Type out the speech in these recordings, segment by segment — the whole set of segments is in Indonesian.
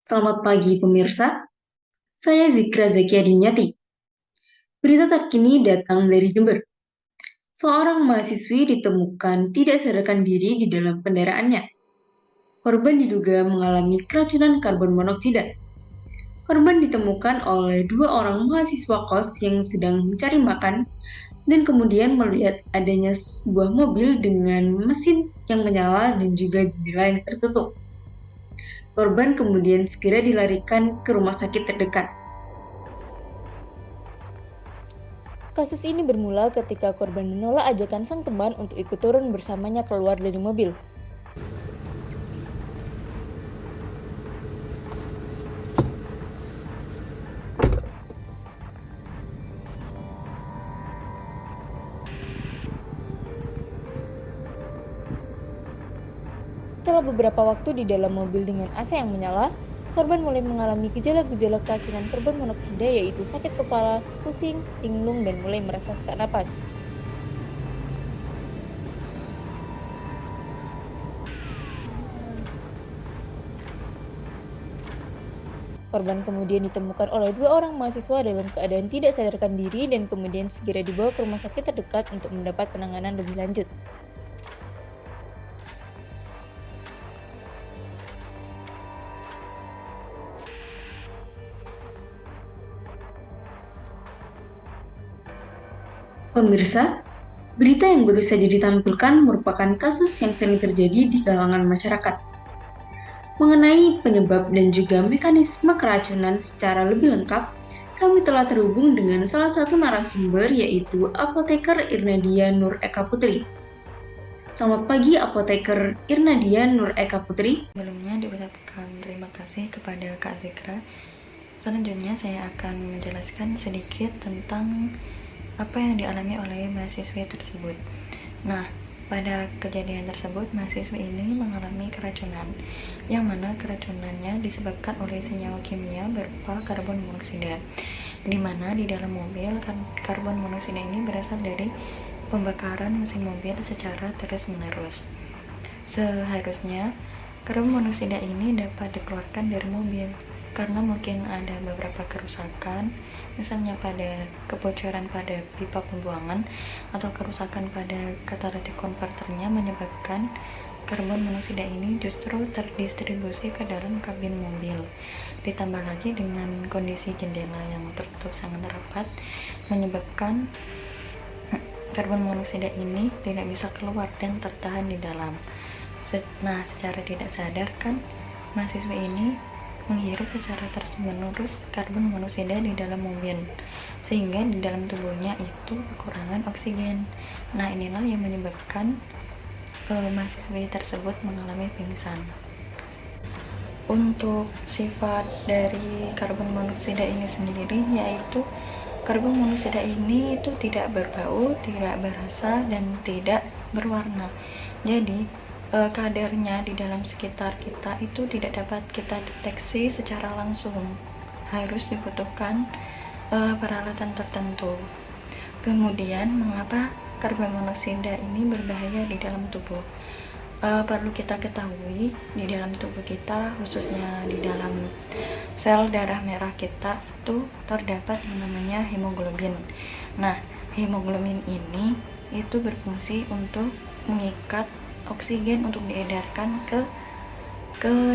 Selamat pagi pemirsa, saya Zikra Zakia Dinyati. Berita terkini datang dari Jember. Seorang mahasiswi ditemukan tidak sadarkan diri di dalam kendaraannya. Korban diduga mengalami keracunan karbon monoksida. Korban ditemukan oleh dua orang mahasiswa kos yang sedang mencari makan dan kemudian melihat adanya sebuah mobil dengan mesin yang menyala dan juga jendela yang tertutup. Korban kemudian segera dilarikan ke rumah sakit terdekat. Kasus ini bermula ketika korban menolak ajakan sang teman untuk ikut turun bersamanya keluar dari mobil. Setelah beberapa waktu di dalam mobil dengan AC yang menyala, korban mulai mengalami gejala-gejala keracunan karbon monoksida yaitu sakit kepala, pusing, linglung, dan mulai merasa sesak napas. Korban kemudian ditemukan oleh dua orang mahasiswa dalam keadaan tidak sadarkan diri dan kemudian segera dibawa ke rumah sakit terdekat untuk mendapat penanganan lebih lanjut. Pemirsa, berita yang baru saja ditampilkan merupakan kasus yang sering terjadi di kalangan masyarakat. Mengenai penyebab dan juga mekanisme keracunan secara lebih lengkap, kami telah terhubung dengan salah satu narasumber yaitu Apoteker Irnadia Nur Eka Putri. Selamat pagi Apoteker Irnadia Nur Eka Putri. Sebelumnya diucapkan terima kasih kepada Kak Zikra. Selanjutnya saya akan menjelaskan sedikit tentang apa yang dialami oleh mahasiswi tersebut. Nah, pada kejadian tersebut mahasiswi ini mengalami keracunan, yang mana keracunannya disebabkan oleh senyawa kimia berupa karbon monoksida, di mana di dalam mobil karbon monoksida ini berasal dari pembakaran mesin mobil secara terus-menerus. Seharusnya karbon monoksida ini dapat dikeluarkan dari mobil karena mungkin ada beberapa kerusakan, misalnya pada kebocoran pada pipa pembuangan atau kerusakan pada catalytic converternya menyebabkan karbon monoksida ini justru terdistribusi ke dalam kabin mobil. Ditambah lagi dengan kondisi jendela yang tertutup sangat rapat menyebabkan karbon monoksida ini tidak bisa keluar dan tertahan di dalam. Nah, secara tidak sadar kan mahasiswa ini menghirup secara terus-menerus karbon monoksida di dalam mobil, sehingga di dalam tubuhnya itu kekurangan oksigen. Nah, inilah yang menyebabkan mahasiswi tersebut mengalami pingsan. Untuk sifat dari karbon monoksida ini sendiri yaitu karbon monoksida ini itu tidak berbau, tidak berasa, dan tidak berwarna. Jadi kadarnya di dalam sekitar kita itu tidak dapat kita deteksi secara langsung, harus dibutuhkan peralatan tertentu. Kemudian mengapa karbon monoksida ini berbahaya di dalam tubuh? Perlu kita ketahui di dalam tubuh kita, khususnya di dalam sel darah merah kita itu terdapat yang namanya hemoglobin. Nah, hemoglobin ini itu berfungsi untuk mengikat oksigen untuk diedarkan ke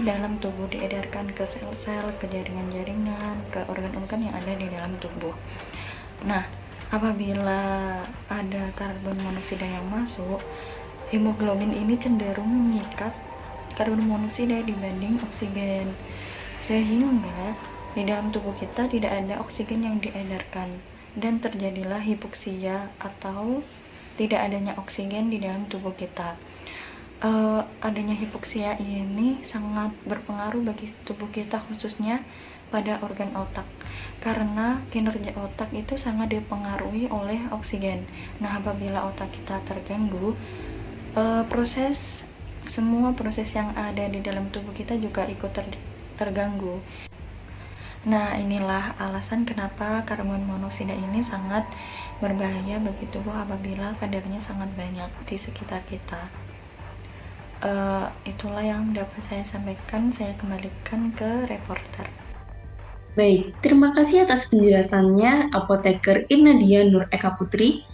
dalam tubuh, diedarkan ke sel-sel, ke jaringan-jaringan, ke organ-organ yang ada di dalam tubuh. Nah, apabila ada karbon monoksida yang masuk, hemoglobin ini cenderung mengikat karbon monoksida dibanding oksigen, sehingga di dalam tubuh kita tidak ada oksigen yang diedarkan dan terjadilah hipoksia atau tidak adanya oksigen di dalam tubuh kita. Adanya hipoksia ini sangat berpengaruh bagi tubuh kita, khususnya pada organ otak, karena kinerja otak itu sangat dipengaruhi oleh oksigen. Nah, apabila otak kita terganggu, semua proses yang ada di dalam tubuh kita juga ikut terganggu. Nah, inilah alasan kenapa karbon monoksida ini sangat berbahaya bagi tubuh apabila kadarnya sangat banyak di sekitar kita. Itulah yang dapat saya sampaikan. Saya kembalikan ke reporter. Baik, terima kasih atas penjelasannya Apoteker Irnadia Nur Eka Putri,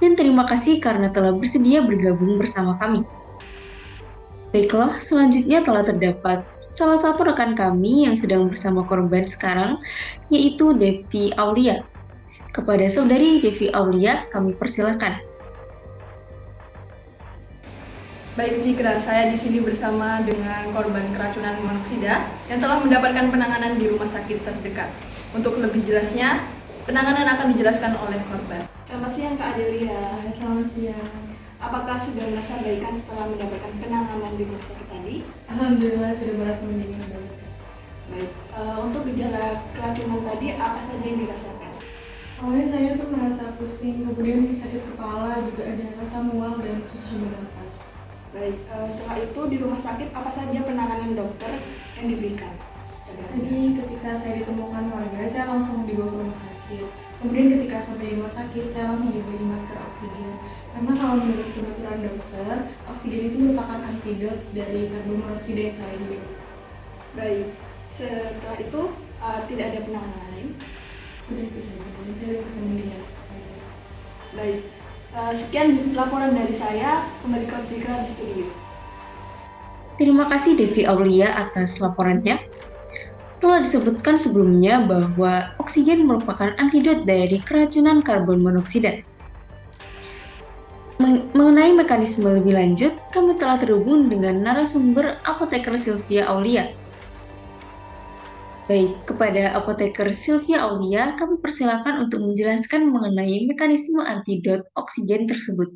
dan terima kasih karena telah bersedia bergabung bersama kami. Baiklah, selanjutnya telah terdapat salah satu rekan kami yang sedang bersama korban sekarang, yaitu Devi Aulia. Kepada saudari Devi Aulia, kami persilahkan. Baik Zikra, saya di sini bersama dengan korban keracunan monoksida yang telah mendapatkan penanganan di rumah sakit terdekat. Untuk lebih jelasnya, penanganan akan dijelaskan oleh korban. Selamat siang Kak Adelia. Selamat siang. Apakah sudah merasa baikan setelah mendapatkan penanganan di rumah sakit tadi? Alhamdulillah sudah merasa mendingan banget. Baik, untuk gejala keracunan tadi apa saja yang dirasakan? Awalnya saya tuh merasa pusing, kemudian sakit kepala, juga ada rasa mual dan susah bernafas. Baik, setelah itu di rumah sakit apa saja penanganan dokter yang diberikan? Jadi ketika saya ditemukan warga, saya langsung dibawa ke rumah sakit. Kemudian ketika sampai di rumah sakit, saya langsung diberi masker oksigen. Karena kalau menurut penuturan dokter, oksigen itu merupakan antidot dari karbon monoksida yang saya hirup. Baik, setelah itu tidak ada penanganan lain? Sudah itu saja, dan saya bisa mendingan. Baik, sekian laporan dari saya, kembali ke Zikra di studio. Terima kasih Devi Aulia atas laporannya. Telah disebutkan sebelumnya bahwa oksigen merupakan antidot dari keracunan karbon monoksida. Mengenai mekanisme lebih lanjut, kami telah terhubung dengan narasumber Apoteker Sylvia Aulia. Baik, kepada Apoteker Sylvia Aulia, kami persilakan untuk menjelaskan mengenai mekanisme antidot oksigen tersebut.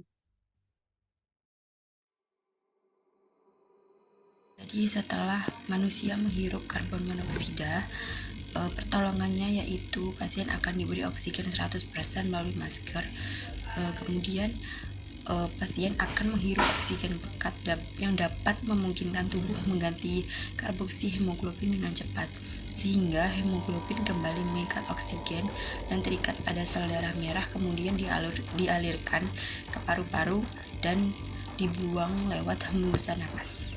Jadi setelah manusia menghirup karbon monoksida, pertolongannya yaitu pasien akan diberi oksigen 100% melalui masker. Kemudian pasien akan menghirup oksigen pekat yang dapat memungkinkan tubuh mengganti karboksi hemoglobin dengan cepat, sehingga hemoglobin kembali mengikat oksigen dan terikat pada sel darah merah, kemudian dialirkan ke paru-paru dan dibuang lewat hembusan napas.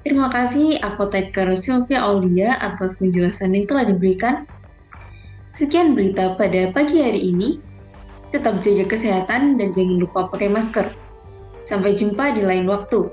Terima kasih Apoteker Sylvia Aulia atas penjelasan yang telah diberikan. Sekian berita pada pagi hari ini. Tetap jaga kesehatan dan jangan lupa pakai masker. Sampai jumpa di lain waktu.